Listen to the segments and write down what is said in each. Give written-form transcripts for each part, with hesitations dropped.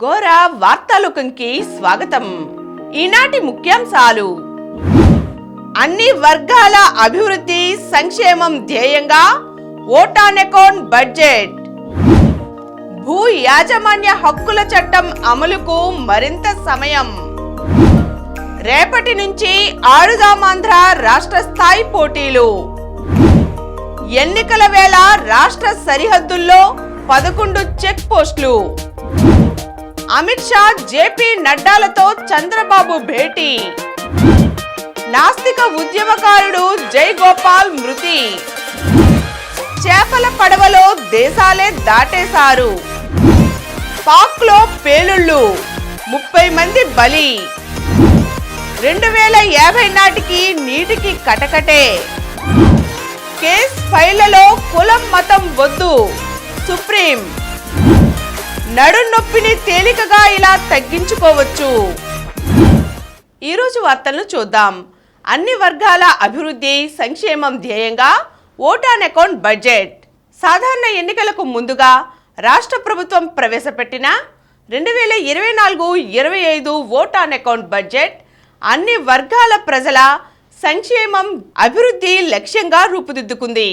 ఘోర వార్తాలోకంకి స్వాగతం. ఈనాటి ముఖ్యాంశాలు: అన్ని వర్గాల అభివృద్ధి సంక్షేమం ధ్యేయంగా ఓట్ ఆన్ అకౌంట్ బడ్జెట్. భూ యాజమాన్య హక్కుల చట్టం అమలుకు మరింత సమయం. రేపటి నుంచి ఆడుదామాంధ్ర రాష్ట్ర స్థాయి పోటీలు. ఎన్నికల వేళ రాష్ట్ర సరిహద్దుల్లో 11 చెక్ పోస్టులు. అమిత్ షా, జేపీ నడ్డాలతో చంద్రబాబు భేటీ. నాస్తిక ఉద్యమకారుడు జై గోపాల్ మృతి. చేపల పడవలో దేశాలే దాటేశారు. పాక్లో పేలుళ్ళు, 30 మంది బలి. 2050 నాటికి నీటికి కటకటే. కేస్ ఫైళ్లలో కులం మతం వద్దు, సుప్రీం. నడునొప్పిని తేలికగా ఇలా తగ్గించుకోవచ్చు. ఈరోజు వార్తలను చూద్దాం. అన్ని వర్గాల అభివృద్ధి సంక్షేమం ధ్యేయంగా ఓట్ ఆన్ అకౌంట్ బడ్జెట్. సాధారణ ఎన్నికలకు ముందుగా రాష్ట్ర ప్రభుత్వం ప్రవేశపెట్టిన 2024-25 ఓట్ ఆన్ అకౌంట్ బడ్జెట్ అన్ని వర్గాల ప్రజల సంక్షేమం అభివృద్ధి లక్ష్యంగా రూపుదిద్దుకుంది.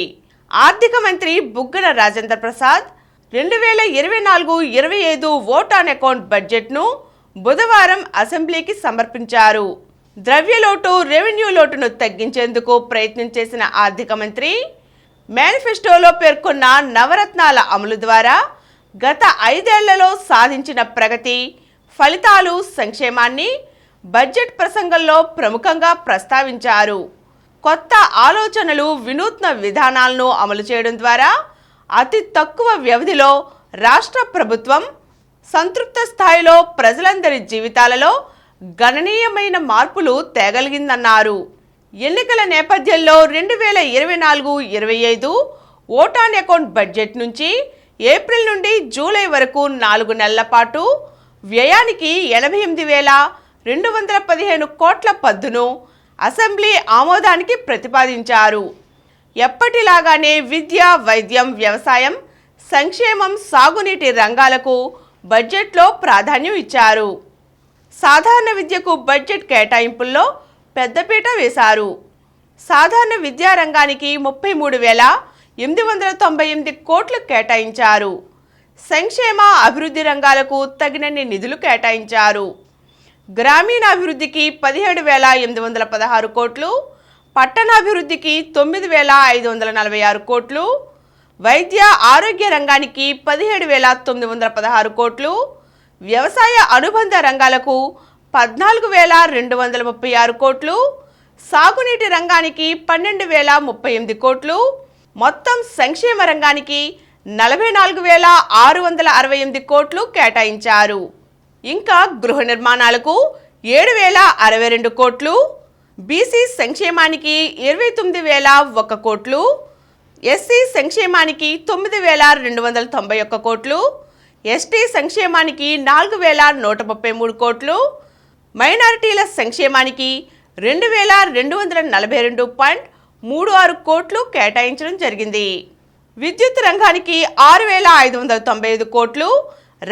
ఆర్థిక మంత్రి Buggana Rajendra Prasad 2024-25 vote on account బడ్జెట్ను బుధవారం అసెంబ్లీకి సమర్పించారు. ద్రవ్యలోటు, రెవెన్యూ లోటును తగ్గించేందుకు ప్రయత్నం చేసిన ఆర్థిక మంత్రి మేనిఫెస్టోలో పేర్కొన్న నవరత్నాల అమలు ద్వారా గత 5 ఏళ్లలో సాధించిన ప్రగతి, ఫలితాలు, సంక్షేమాన్ని బడ్జెట్ ప్రసంగంలో ప్రముఖంగా ప్రస్తావించారు. కొత్త ఆలోచనలు, వినూత్న విధానాలను అమలు చేయడం ద్వారా అతి తక్కువ వ్యవధిలో రాష్ట్ర ప్రభుత్వం సంతృప్త స్థాయిలో ప్రజలందరి జీవితాలలో గణనీయమైన మార్పులు తేగలిగిందన్నారు. ఎన్నికల నేపథ్యంలో 2024-25 ఓట్ ఆన్ అకౌంట్ బడ్జెట్ నుంచి ఏప్రిల్ నుండి జూలై వరకు 4 నెలల పాటు వ్యయానికి 88,215 కోట్ల పద్దును అసెంబ్లీ ఆమోదానికి ప్రతిపాదించారు. ఎప్పటిలాగానే విద్య, వైద్యం, వ్యవసాయం, సంక్షేమం, సాగునీటి రంగాలకు బడ్జెట్లో ప్రాధాన్యం ఇచ్చారు. సాధారణ విద్యకు బడ్జెట్ కేటాయింపుల్లో పెద్దపీట వేశారు. సాధారణ విద్యా రంగానికి 33,898 కోట్లు కేటాయించారు. సంక్షేమ, అభివృద్ధి రంగాలకు తగినన్ని నిధులు కేటాయించారు. గ్రామీణాభివృద్ధికి 17,816 కోట్లు, పట్టణాభివృద్ధికి 9,546 కోట్లు, వైద్య ఆరోగ్య రంగానికి 17,916 కోట్లు, వ్యవసాయ అనుబంధ రంగాలకు 14,236 కోట్లు, సాగునీటి రంగానికి 12,038 కోట్లు, మొత్తం సంక్షేమ రంగానికి 44,668 కోట్లు కేటాయించారు. ఇంకా గృహ నిర్మాణాలకు 7,062 కోట్లు, బీసీ సంక్షేమానికి 29,001 కోట్లు, ఎస్సీ సంక్షేమానికి 9,291 కోట్లు, ఎస్టీ సంక్షేమానికి 4,133 కోట్లు, మైనారిటీల సంక్షేమానికి 2,242.36 కోట్లు కేటాయించడం జరిగింది. విద్యుత్ రంగానికి 6,595 కోట్లు,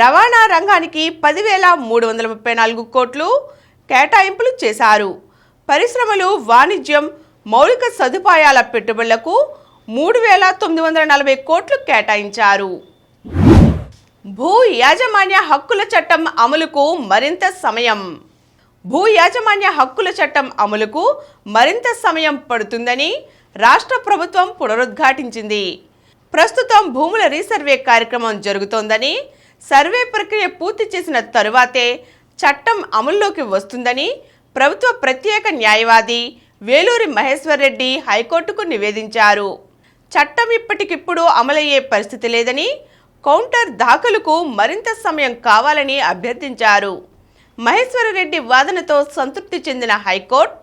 రవాణా రంగానికి 10,334 కోట్లు కేటాయింపులు చేశారు. పరిశ్రమలు, వాణిజ్యం, మౌలిక సదుపాయాల పెట్టుబడులకు 3,940 కోట్లు కేటాయించారు. భూ యాజమాన్య హక్కుల చట్టం అమలుకు మరింత సమయం. భూ యాజమాన్య హక్కుల చట్టం అమలుకు మరింత సమయం పడుతుందని రాష్ట్ర ప్రభుత్వం పునరుద్ఘాటించింది. ప్రస్తుతం భూముల రీసర్వే కార్యక్రమం జరుగుతోందని, సర్వే ప్రక్రియ పూర్తి చేసిన తరువాతే చట్టం అమల్లోకి వస్తుందని ప్రభుత్వ ప్రత్యేక న్యాయవాది వేలూరి మహేశ్వర్ రెడ్డి హైకోర్టుకు నివేదించారు. చట్టం ఇప్పటికిప్పుడు అమలయ్యే పరిస్థితి లేదని, కౌంటర్ దాఖలుకు మరింత సమయం కావాలని అభ్యర్థించారు. మహేశ్వర రెడ్డి వాదనతో సంతృప్తి చెందిన హైకోర్టు,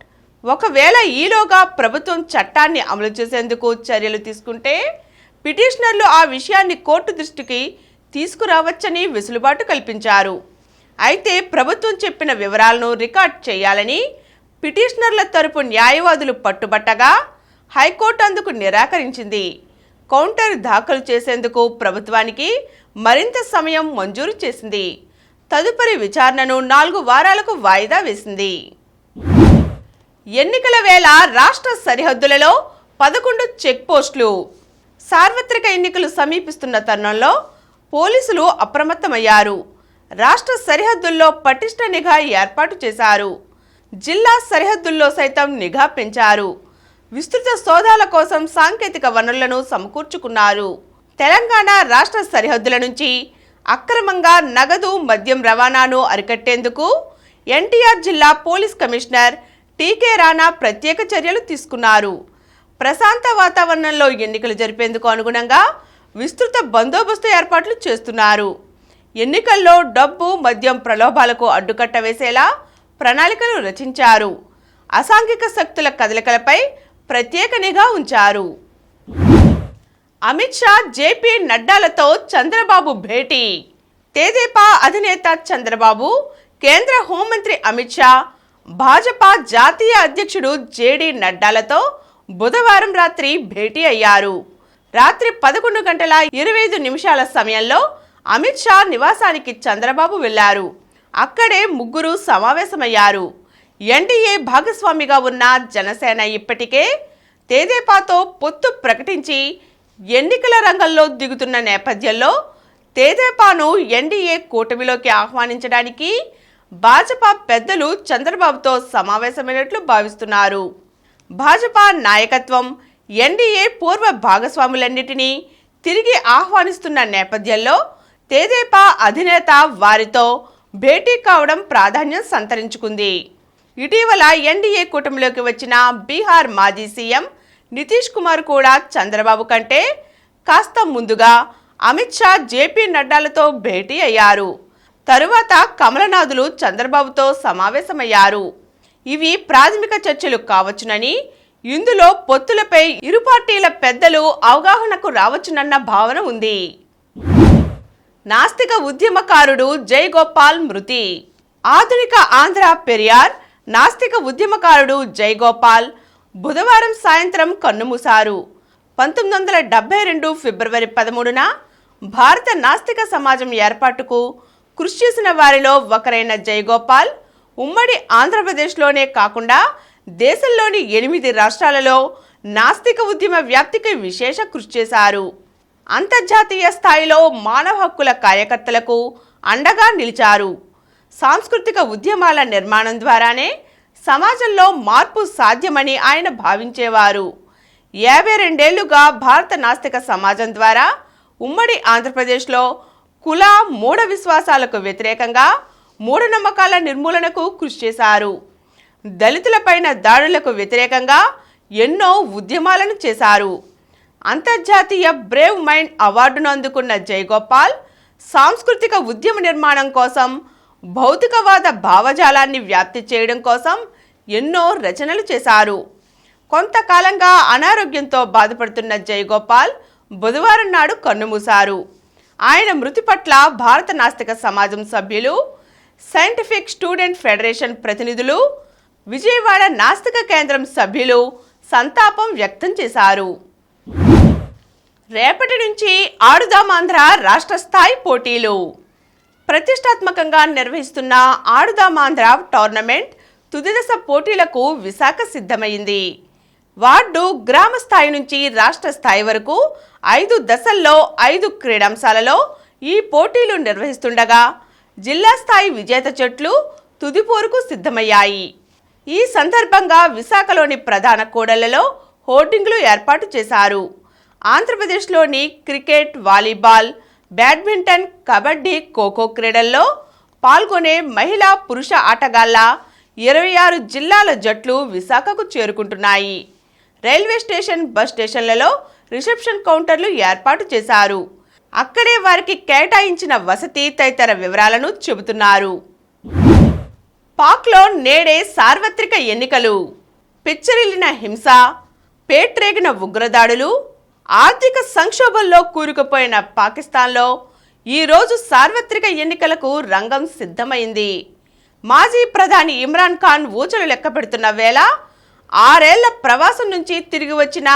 ఒకవేళ ఈలోగా ప్రభుత్వం చట్టాన్ని అమలు చేసేందుకు చర్యలు తీసుకుంటే పిటిషనర్లు ఆ విషయాన్ని కోర్టు దృష్టికి తీసుకురావచ్చని వెసులుబాటు కల్పించారు. అయితే ప్రభుత్వం చెప్పిన వివరాలను రికార్డ్ చేయాలని పిటిషనర్ల తరపు న్యాయవాదులు పట్టుబట్టగా హైకోర్టు అందుకు నిరాకరించింది. కౌంటర్ దాఖలు చేసేందుకు ప్రభుత్వానికి మరింత సమయం మంజూరు చేసింది. తదుపరి విచారణను 4 వారాలకు వాయిదా వేసింది. ఎన్నికల వేళ రాష్ట్ర సరిహద్దులలో 11 చెక్ పోస్టులు. సార్వత్రిక ఎన్నికలు సమీపిస్తున్న తరుణంలో పోలీసులు అప్రమత్తమయ్యారు. రాష్ట్ర సరిహద్దుల్లో పటిష్ట నిఘా ఏర్పాటు చేశారు. జిల్లా సరిహద్దుల్లో సైతం నిఘా పెంచారు. విస్తృత సోదాల కోసం సాంకేతిక వనరులను సమకూర్చుకున్నారు. తెలంగాణ రాష్ట్ర సరిహద్దుల నుంచి అక్రమంగా నగదు, మద్యం రవాణాను అరికట్టేందుకు ఎన్టీఆర్ జిల్లా పోలీస్ కమిషనర్ టీకే రాణా ప్రత్యేక చర్యలు తీసుకున్నారు. ప్రశాంత వాతావరణంలో ఎన్నికలు జరిపేందుకు అనుగుణంగా విస్తృత బందోబస్తు ఏర్పాట్లు చేస్తున్నారు. ఎన్నికల్లో డబ్బు, మద్యం ప్రలోభాలకు అడ్డుకట్ట వేసేలా ప్రణాళికలు రచించారు. అసాంఘిక శక్తుల కదలికలపై ప్రత్యేక నిఘా ఉంచారు. అమిత్ షా, జేపీ నడ్డాలతో చంద్రబాబు భేటీ. తెదేపా అధినేత చంద్రబాబు, కేంద్ర హోంమంత్రి అమిత్ షా, భాజపా జాతీయ అధ్యక్షుడు జేడీ నడ్డాలతో బుధవారం రాత్రి భేటీ అయ్యారు. రాత్రి 11:25 సమయంలో అమిత్ షా నివాసానికి చంద్రబాబు వెళ్లారు. అక్కడే ముగ్గురు సమావేశమయ్యారు. ఎన్డీఏ భాగస్వామిగా ఉన్న జనసేన ఇప్పటికే తెదేపాతో పొత్తు ప్రకటించి ఎన్నికల రంగంలో దిగుతున్న నేపథ్యంలో తెదేపాను ఎన్డీఏ కూటమిలోకి ఆహ్వానించడానికి భాజపా పెద్దలు చంద్రబాబుతో సమావేశమైనట్లు భావిస్తున్నారు. భాజపా నాయకత్వం ఎన్డీఏ పూర్వ భాగస్వాములన్నిటినీ తిరిగి ఆహ్వానిస్తున్న నేపథ్యంలో తెదేపా అధినేత వారితో భేటీ కావడం ప్రాధాన్యం సంతరించుకుంది. ఇటీవల ఎన్డీఏ కూటమిలోకి వచ్చిన బీహార్ మాజీ సీఎం నితీష్ కుమార్ కూడా చంద్రబాబు కంటే కాస్త ముందుగా అమిత్ షా, జేపీ నడ్డాలతో భేటీ అయ్యారు. తరువాత కమలనాథులు చంద్రబాబుతో సమావేశమయ్యారు. ఇవి ప్రాథమిక చర్చలు కావచ్చునని, ఇందులో పొత్తులపై ఇరు పార్టీల పెద్దలు అవగాహనకు రావచ్చునన్న భావన ఉంది. నాస్తిక ఉద్యమకారుడు జైగోపాల్ మృతి. ఆధునిక ఆంధ్ర పెరియార్ నాస్తిక ఉద్యమకారుడు జైగోపాల్ బుధవారం సాయంత్రం కన్నుమూశారు. 1972 ఫిబ్రవరి 13న భారత నాస్తిక సమాజం ఏర్పాటుకు కృషి చేసిన వారిలో ఒకరైన జైగోపాల్ ఉమ్మడి ఆంధ్రప్రదేశ్లోనే కాకుండా దేశంలోని 8 రాష్ట్రాలలో నాస్తిక ఉద్యమ వ్యాప్తికి విశేష కృషి చేశారు. అంతర్జాతీయ స్థాయిలో మానవ హక్కుల కార్యకర్తలకు అండగా నిలిచారు. సాంస్కృతిక ఉద్యమాల నిర్మాణం ద్వారానే సమాజంలో మార్పు సాధ్యమని ఆయన భావించేవారు. 52 ఏళ్లుగా భారత నాస్తిక సమాజం ద్వారా ఉమ్మడి ఆంధ్రప్రదేశ్లో కుల, మూఢ విశ్వాసాలకు వ్యతిరేకంగా మూఢనమ్మకాల నిర్మూలనకు కృషి చేశారు. దళితులపైన దాడులకు వ్యతిరేకంగా ఎన్నో ఉద్యమాలను చేశారు. అంతర్జాతీయ బ్రేవ్ మైండ్ అవార్డును అందుకున్న జైగోపాల్ సాంస్కృతిక ఉద్యమ నిర్మాణం కోసం, భౌతికవాద భావజాలాన్ని వ్యాప్తి చేయడం కోసం ఎన్నో రచనలు చేశారు. కొంతకాలంగా అనారోగ్యంతో బాధపడుతున్న జైగోపాల్ బుధవారం నాడు కన్నుమూశారు. ఆయన మృతి పట్ల భారత నాస్తిక సమాజం సభ్యులు, సైంటిఫిక్ స్టూడెంట్ ఫెడరేషన్ ప్రతినిధులు, విజయవాడ నాస్తిక కేంద్రం సభ్యులు సంతాపం వ్యక్తం చేశారు. రేపటి నుంచి ఆడుదామాంధ్ర రాష్ట్ర స్థాయి పోటీలు. ప్రతిష్టాత్మకంగా నిర్వహిస్తున్న ఆడుదామాంధ్ర టోర్నమెంట్ తుదిదశ పోటీలకు విశాఖ సిద్ధమైంది. వార్డు, గ్రామ స్థాయి నుంచి రాష్ట్ర స్థాయి వరకు 5 దశల్లో 5 క్రీడాంశాలలో ఈ పోటీలు నిర్వహిస్తుండగా జిల్లా స్థాయి విజేత జట్లు తుదిపోరుకు సిద్ధమయ్యాయి. ఈ సందర్భంగా విశాఖలోని ప్రధాన కూడళ్లలో హోర్డింగ్లు ఏర్పాటు చేశారు. ఆంధ్రప్రదేశ్లోని cricket, volleyball, badminton, kabaddi, kho kho క్రీడల్లో పాల్గొనే మహిళా, పురుష ఆటగాళ్ల 26 జిల్లాల జట్లు విశాఖకు చేరుకుంటున్నాయి. రైల్వే స్టేషన్, బస్ స్టేషన్లలో రిసెప్షన్ కౌంటర్లు ఏర్పాటు చేశారు. అక్కడే వారికి కేటాయించిన వసతి తదితర వివరాలను చెబుతున్నారు. పాక్లో నేడే సార్వత్రిక ఎన్నికలు. పిచ్చరిల్లిన హింస, పేట్రేగిన ఉగ్రదాడులు, ఆర్థిక సంక్షోభంలో కూరుకుపోయిన పాకిస్తాన్లో ఈరోజు సార్వత్రిక ఎన్నికలకు రంగం సిద్ధమైంది. మాజీ ప్రధాని ఇమ్రాన్ ఖాన్ ఊచలు లెక్కపెడుతున్న వేళ 6 ఏళ్ల ప్రవాసం నుంచి తిరిగి వచ్చిన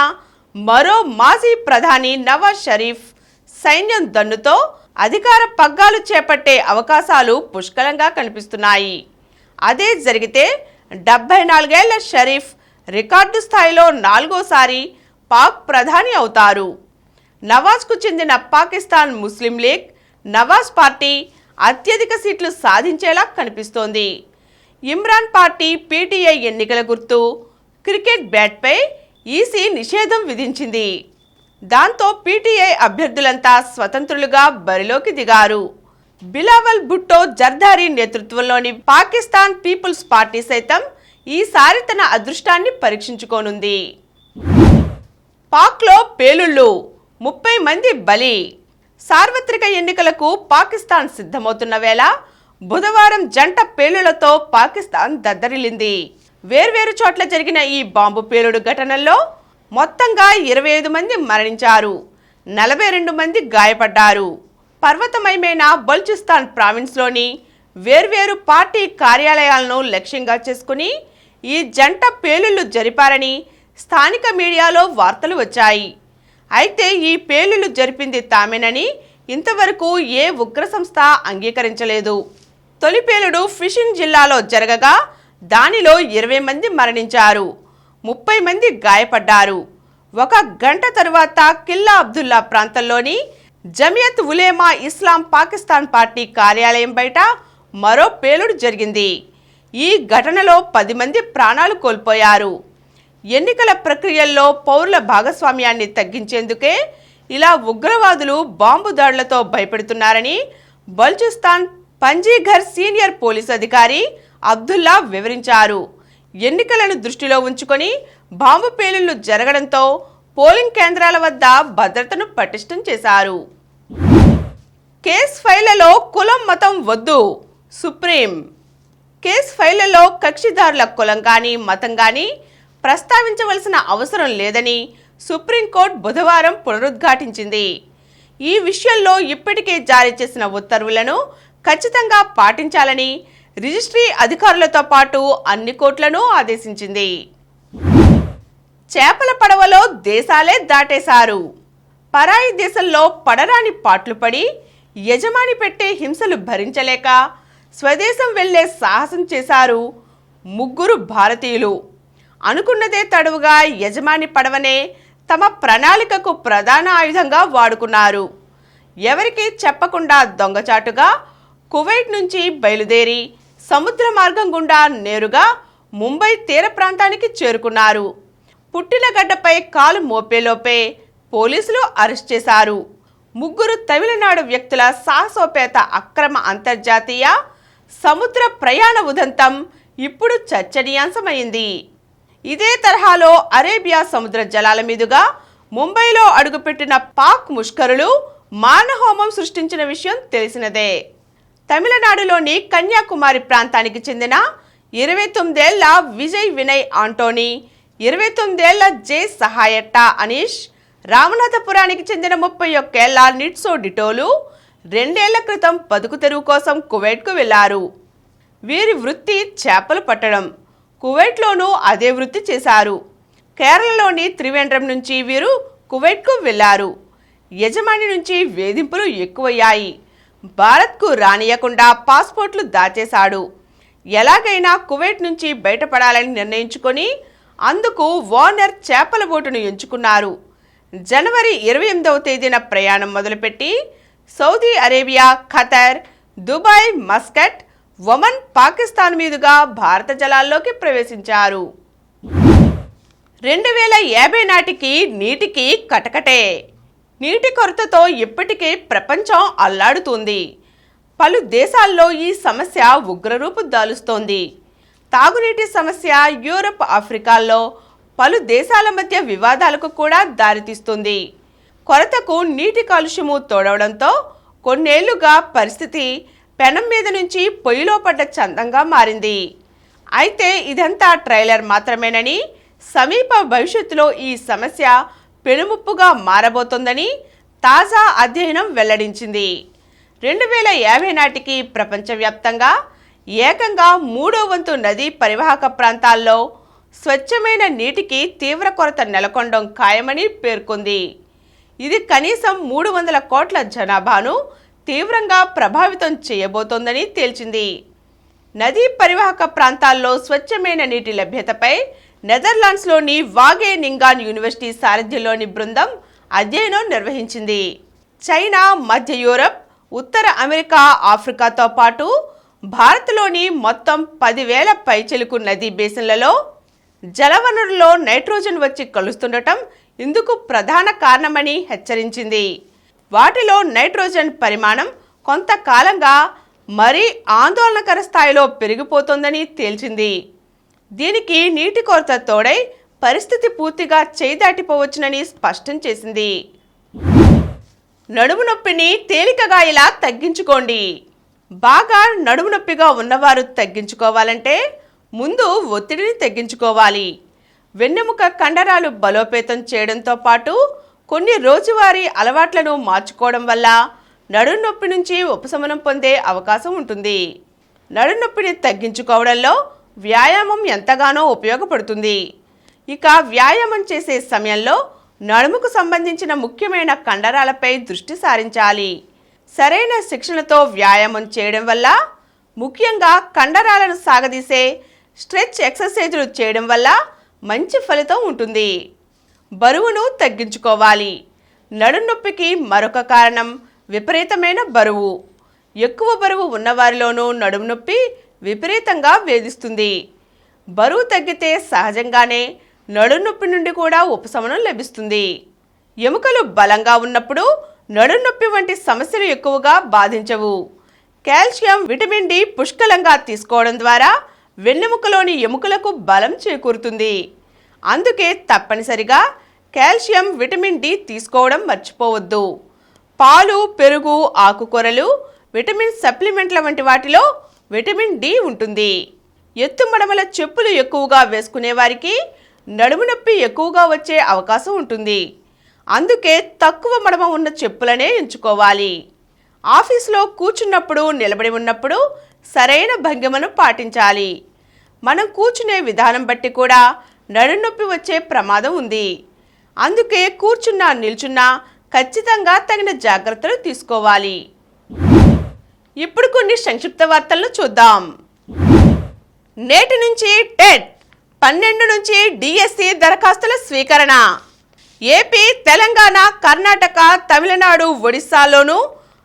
మరో మాజీ ప్రధాని నవాజ్ షరీఫ్ సైన్యం దన్నుతో అధికార పగ్గాలు చేపట్టే అవకాశాలు పుష్కలంగా కనిపిస్తున్నాయి. అదే జరిగితే 74 ఏళ్ల షరీఫ్ రికార్డు స్థాయిలో 4వసారి పాక్ ప్రధాని అవుతారు. నవాజ్కు చెందిన పాకిస్తాన్ ముస్లిం లీగ్ నవాజ్ పార్టీ అత్యధిక సీట్లు సాధించేలా కనిపిస్తోంది. ఇమ్రాన్ పార్టీ పీటీఐ ఎన్నికల గుర్తు క్రికెట్ బ్యాట్పై ఈసీ నిషేధం విధించింది. దాంతో పీటీఐ అభ్యర్థులంతా స్వతంత్రులుగా బరిలోకి దిగారు. బిలావల్ భుట్టో జర్దారీ నేతృత్వంలోని పాకిస్తాన్ పీపుల్స్ పార్టీ సైతం ఈసారి తన అదృష్టాన్ని పరీక్షించుకోనుంది. పాక్లో పేలుళ్లు, 30 మంది బలి. సార్వత్రిక ఎన్నికలకు పాకిస్తాన్ సిద్ధమవుతున్న వేళ బుధవారం జంట పేలుళ్లతో పాకిస్తాన్ దద్దరిల్లింది. వేర్వేరు చోట్ల జరిగిన ఈ బాంబు పేలుడు ఘటనల్లో మొత్తంగా 25 మంది మరణించారు, 42 మంది గాయపడ్డారు. పర్వతమయమైన బలూచిస్తాన్ ప్రావిన్స్లోని వేర్వేరు పార్టీ కార్యాలయాలను లక్ష్యంగా చేసుకుని ఈ జంట పేలుళ్లు జరిపారని స్థానిక మీడియాలో వార్తలు వచ్చాయి. అయితే ఈ పేలుళ్లు జరిపింది తామేనని ఇంతవరకు ఏ ఉగ్ర సంస్థ అంగీకరించలేదు. తొలి పేలుడు ఫిషింగ్ జిల్లాలో జరగగా దానిలో 20 మంది మరణించారు, 30 మంది గాయపడ్డారు. 1 గంట తరువాత కిల్లా అబ్దుల్లా ప్రాంతంలోని జమియత్ ఉలేమా ఇస్లాం పాకిస్తాన్ పార్టీ కార్యాలయం బయట మరో పేలుడు జరిగింది. ఈ ఘటనలో 10 మంది ప్రాణాలు కోల్పోయారు. ఎన్నికల ప్రక్రియల్లో పౌరుల భాగస్వామ్యాన్ని తగ్గించేందుకే ఇలా ఉగ్రవాదులు బాంబు దాడులతో భయపెడుతున్నారని బలూచిస్తాన్ పంజీఘర్ సీనియర్ పోలీస్ అధికారి అబ్దుల్లా వివరించారు. ఎన్నికలను దృష్టిలో ఉంచుకొని బాంబు పేలుళ్లు జరగడంతో పోలింగ్ కేంద్రాల వద్ద భద్రతను పటిష్టం చేశారు. కేసు ఫైళ్లలో కులం మతం వద్దు, సుప్రీం. కేసు ఫైళ్లలో కక్షిదారుల కులం కానీ మతం కానీ ప్రస్తావించవలసిన అవసరం లేదని సుప్రీంకోర్టు బుధవారం పునరుద్ఘాటించింది. ఈ విషయంలో ఇప్పటికే జారీ చేసిన ఉత్తర్వులను ఖచ్చితంగా పాటించాలని రిజిస్ట్రీ అధికారులతో పాటు అన్ని కోర్టులను ఆదేశించింది. చేపల పడవలో దేశాలే దాటేశారు. పరాయి దేశంలో పడరాని పాట్లు పడి యజమాని పెట్టే హింసలు భరించలేక స్వదేశం వెళ్లే సాహసం చేశారు 3 భారతీయులు. అనుకున్నదే తడువుగా యజమాని పడవనే తమ ప్రణాళికకు ప్రధాన ఆయుధంగా వాడుకున్నారు. ఎవరికీ చెప్పకుండా దొంగచాటుగా కువైట్ నుంచి బయలుదేరి సముద్ర మార్గం గుండా నేరుగా ముంబై తీర ప్రాంతానికి చేరుకున్నారు. పుట్టిన గడ్డపై కాలు మోపేలోపే పోలీసులు అరెస్ట్ చేశారు. 3 తమిళనాడు వ్యక్తుల సాహసోపేత అక్రమ అంతర్జాతీయ సముద్ర ప్రయాణ ఉదంతం ఇప్పుడు చర్చనీయాంశమైంది. ఇదే తరహాలో అరేబియా సముద్ర జలాల మీదుగా ముంబైలో అడుగుపెట్టిన పాక్ ముష్కరులు మానహోమం సృష్టించిన విషయం తెలిసినదే. తమిళనాడులోని కన్యాకుమారి ప్రాంతానికి చెందిన 29 ఏళ్ల విజయ్ వినయ్ ఆంటోనీ, 29 ఏళ్ల జే సహాయట్ట అనీష్, రామనాథపురానికి చెందిన 31 ఏళ్ల నిట్సో డిటోలు 2 ఏళ్ల క్రితం బతుకు తెరువు కోసం కువైట్కు వెళ్లారు. వీరి వృత్తి చేపలు పట్టడం. కువైట్లోనూ అదే వృత్తి చేశారు. కేరళలోని త్రివేంద్రం నుంచి వీరు కువైట్కు వెళ్లారు. యజమాని నుంచి వేధింపులు ఎక్కువయ్యాయి. భారత్కు రానియకుండా పాస్పోర్ట్లు దాచేశాడు. ఎలాగైనా కువైట్ నుంచి బయటపడాలని నిర్ణయించుకొని అందుకు ఓనర్ చేపల బోటును ఎంచుకున్నారు. జనవరి 28వ తేదీన ప్రయాణం మొదలుపెట్టి Saudi Arabia, Qatar, Dubai, Muscat, Oman, Pakistan మీదుగా భారత జలాల్లోకి ప్రవేశించారు. 2050 నాటికి నీటికి కటకటే. నీటి కొరతతో ఇప్పటికే ప్రపంచం అల్లాడుతోంది. పలు దేశాల్లో ఈ సమస్య ఉగ్రరూపు దాలుస్తోంది. తాగునీటి సమస్య యూరప్, ఆఫ్రికాల్లో పలు దేశాల మధ్య వివాదాలకు కూడా దారితీస్తుంది. కొరతకు నీటి కాలుష్యము తోడవడంతో కొన్నేళ్లుగా పరిస్థితి పెనం మీద నుంచి పొయ్యిలో పడ్డ చందంగా మారింది. అయితే ఇదంతా ట్రైలర్ మాత్రమేనని, సమీప భవిష్యత్తులో ఈ సమస్య పెనుముప్పుగా మారబోతోందని తాజా అధ్యయనం వెల్లడించింది. 2050 నాటికి ప్రపంచవ్యాప్తంగా ఏకంగా 3వ వంతు నదీ పరివాహక ప్రాంతాల్లో స్వచ్ఛమైన నీటికి తీవ్ర కొరత నెలకొనడం ఖాయమని పేర్కొంది. ఇది కనీసం 300 కోట్ల జనాభాను తీవ్రంగా ప్రభావితం చేయబోతోందని తేల్చింది. నదీ పరివాహక ప్రాంతాల్లో స్వచ్ఛమైన నీటి లభ్యతపై నెదర్లాండ్స్లోని వాగేనింగాన్ యూనివర్సిటీ సారథ్యంలోని బృందం అధ్యయనం నిర్వహించింది. చైనా, మధ్య యూరప్, ఉత్తర అమెరికా, ఆఫ్రికాతో పాటు భారత్లోని మొత్తం 10,000 పైచిలుకు నదీ బేసిన్లలో జలవనరుల్లో నైట్రోజన్ వచ్చి కలుస్తుండటం ఇందుకు ప్రధాన కారణమని హెచ్చరించింది. వాటిలో నైట్రోజన్ పరిమాణం కొంతకాలంగా మరీ ఆందోళనకర స్థాయిలో పెరిగిపోతోందని తేల్చింది. దీనికి నీటి కొరత తోడై పరిస్థితి పూర్తిగా చేయి దాటిపోవచ్చునని స్పష్టం చేసింది. నడుము నొప్పిని తేలికగా ఇలా తగ్గించుకోండి. బాగా నడుము నొప్పిగా ఉన్నవారు తగ్గించుకోవాలంటే ముందు ఒత్తిడిని తగ్గించుకోవాలి. వెన్నెముక కండరాలు బలోపేతం చేయడంతో పాటు కొన్ని రోజువారీ అలవాట్లను మార్చుకోవడం వల్ల నడుము నొప్పి నుంచి ఉపశమనం పొందే అవకాశం ఉంటుంది. నడుము నొప్పిని తగ్గించుకోవడంలో వ్యాయామం ఎంతగానో ఉపయోగపడుతుంది. ఇక వ్యాయామం చేసే సమయంలో నడుముకు సంబంధించిన ముఖ్యమైన కండరాలపై దృష్టి సారించాలి. సరైన శిక్షణతో వ్యాయామం చేయడం వల్ల, ముఖ్యంగా కండరాలను సాగదీసే స్ట్రెచ్ ఎక్సర్సైజులు చేయడం వల్ల మంచి ఫలితం ఉంటుంది. బరువును తగ్గించుకోవాలి. నడుము నొప్పికి మరొక కారణం విపరీతమైన బరువు. ఎక్కువ బరువు ఉన్నవారిలోనూ నడుము నొప్పి విపరీతంగా వేధిస్తుంది. బరువు తగ్గితే సహజంగానే నడుము నొప్పి నుండి కూడా ఉపశమనం లభిస్తుంది. ఎముకలు బలంగా ఉన్నప్పుడు నడుము నొప్పి వంటి సమస్యలు ఎక్కువగా బాధించవు. కాల్షియం, విటమిన్ డి పుష్కలంగా తీసుకోవడం ద్వారా వెన్నెముకలోని ఎముకలకు బలం చేకూరుతుంది. అందుకే తప్పనిసరిగా కాల్షియం, విటమిన్ డి తీసుకోవడం మర్చిపోవద్దు. పాలు, పెరుగు, ఆకుకూరలు, విటమిన్ సప్లిమెంట్ల వంటి వాటిలో విటమిన్ డి ఉంటుంది. ఎత్తు మడమల చెప్పులు ఎక్కువగా వేసుకునే వారికి నడుము నొప్పి ఎక్కువగా వచ్చే అవకాశం ఉంటుంది. అందుకే తక్కువ మడమ ఉన్న చెప్పులనే ఎంచుకోవాలి. ఆఫీసులో కూర్చున్నప్పుడు, నిలబడి ఉన్నప్పుడు సరైన భంగిమను పాటించాలి. మనం కూర్చునే విధానం బట్టి కూడా నడుము నొప్పి వచ్చే ప్రమాదం ఉంది. అందుకే కూర్చున్నా, నిల్చున్నా ఖచ్చితంగా తగిన జాగ్రత్తలు తీసుకోవాలి. ఇప్పుడు కొన్ని సంక్షిప్త వార్తలను చూద్దాం. నేటి నుంచి టెట్, 12 నుంచి డిఎస్సి దరఖాస్తుల స్వీకరణ. ఏపీ, తెలంగాణ, కర్ణాటక, తమిళనాడు, ఒడిశాలోనూ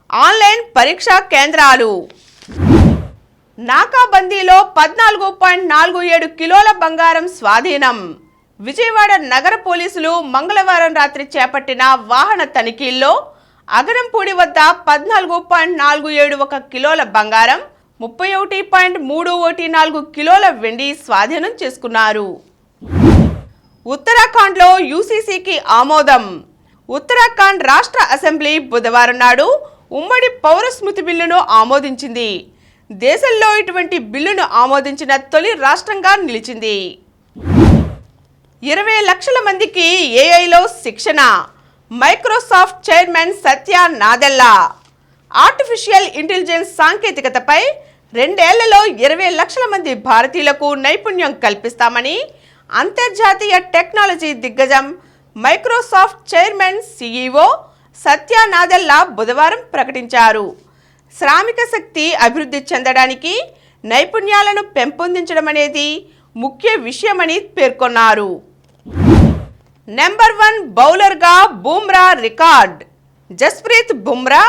ఆన్లైన్ పరీక్షా కేంద్రాలు. నాకాబందీలో 14.47 కిలోల బంగారం స్వాధీనం. విజయవాడ నగర పోలీసులు మంగళవారం రాత్రి చేపట్టిన వాహన తనిఖీల్లో అగరంపూడి వద్ద 14.47 కిలోల బంగారం, 31.314 కిలోల వెండి స్వాధీనం చేసుకున్నారు. ఉత్తరాఖండ్లో యూసీసీకి ఆమోదం. ఉత్తరాఖండ్ రాష్ట్ర అసెంబ్లీ బుధవారం నాడు ఉమ్మడి పౌర స్మృతి బిల్లును ఆమోదించింది. దేశంలో ఇటువంటి బిల్లును ఆమోదించిన తొలి రాష్ట్రంగా నిలిచింది. 20 లక్షల మందికి ఏఐలో శిక్షణ. మైక్రోసాఫ్ట్ చైర్మన్ సత్య నాదెల్లా. ఆర్టిఫిషియల్ ఇంటెలిజెన్స్ సాంకేతికతపై 2 ఏళ్లలో 20 లక్షల మంది భారతీయులకు నైపుణ్యం కల్పిస్తామని అంతర్జాతీయ టెక్నాలజీ దిగ్గజం మైక్రోసాఫ్ట్ చైర్మన్ సిఈఓ సత్య నాదెల్లా బుధవారం ప్రకటించారు. శ్రామిక శక్తి అభివృద్ధి చెందడానికి నైపుణ్యాలను పెంపొందించడం అనేది ముఖ్య విషయమని పేర్కొన్నారు. నెంబర్ 1 బౌలర్గా Bumrah record. Jasprit Bumrah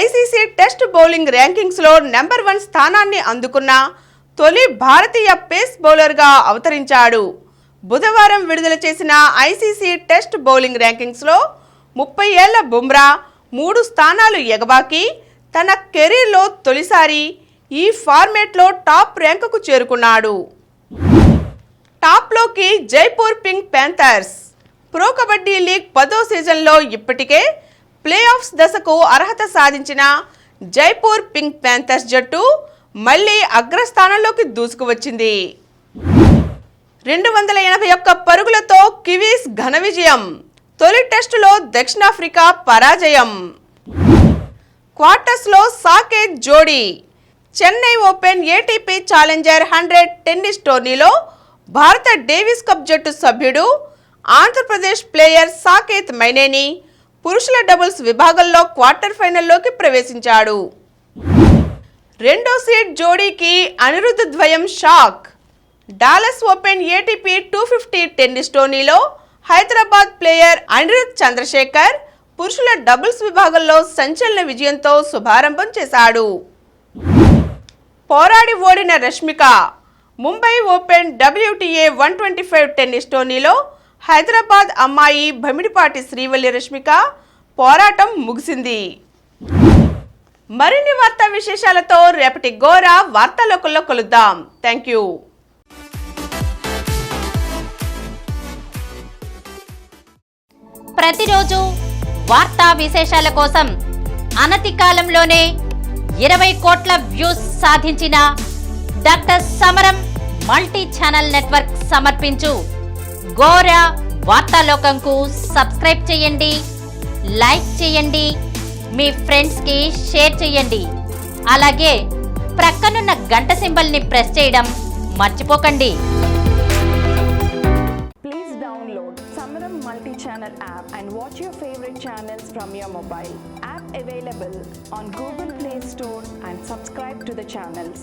ICC test bowling ర్యాంకింగ్స్లో నెంబర్ 1 స్థానాన్ని అందుకున్న తొలి భారతీయ పేస్ బౌలర్గా అవతరించాడు. బుధవారం విడుదల చేసిన ఐసీసీ టెస్ట్ బౌలింగ్ ర్యాంకింగ్స్లో 30 ఏళ్ల బుమ్రా 3 స్థానాలు ఎగబాకి తన కెరీర్లో తొలిసారి ఈ ఫార్మేట్లో టాప్ ర్యాంకుకు చేరుకున్నాడు. టాప్లోకి Jaipur pink panthers. Pro kabaddi league 10వ సీజన్లో ఇప్పటికే ప్లే ఆఫ్స్ దశకు అర్హత సాధించిన జైపూర్ పింక్ ప్యాంథర్స్ జట్టు మళ్లీ అగ్రస్థానంలోకి దూసుకువచ్చింది. 281 పరుగులతో కివీస్ ఘన విజయం. తొలి టెస్టులో దక్షిణాఫ్రికా పరాజయం. క్వార్టర్స్లో సాకేత్ జోడీ. Chennai open ATP challenger 100 tennis టోర్నీలో భారత డేవిస్ కప్ జట్టు సభ్యుడు ఆంధ్రప్రదేశ్ ప్లేయర్ సాకేత్ మైనేని పురుషుల డబుల్స్ విభాగంలో క్వార్టర్ ఫైనల్లోకి ప్రవేశించాడు. రెండో సీడ్ జోడీకి అనిరుద్ధ్ ద్వయం shock. Dallas open ATP 250 tennis టోర్నీలో హైదరాబాద్ ప్లేయర్ అనిరుద్ధ్ చంద్రశేఖర్ పురుషుల డబుల్స్ విభాగంలో సంచలన విజయంతో శుభారంభం చేశాడు. పోరాడి ఓడిన Rashmika Mumbai open WTA 125 tennis టోర్నీలో హైదరాబాద్ అమ్మాయి భమిడిపాటి శ్రీవల్లి రష్మిక పోరాటం ముగిసింది. మరిన్ని వార్తా విశేషాలతో రేపటి గోరా వార్తాలోకంలో కలుద్దాం. Thank you. ప్రతిరోజు వార్తా విశేషాల కోసం అనతి కాలంలోనే 20 కోట్ల వ్యూస్ సాధించిన డాక్టర్ సమరం మల్టీ ఛానల్ నెట్వర్క్ సమర్పించు గోరా వార్తాలోకంకు సబ్స్క్రైబ్ చేయండి, లైక్ చేయండి, మీ ఫ్రెండ్స్కి షేర్ చేయండి. అలాగే ప్రక్కనున్న గంట సింబల్ని ప్రెస్ చేయడం మర్చిపోకండి. Please download Samaram multi-channel app and watch your favorite channels from your mobile. App available on Google Play Store and subscribe to the channels.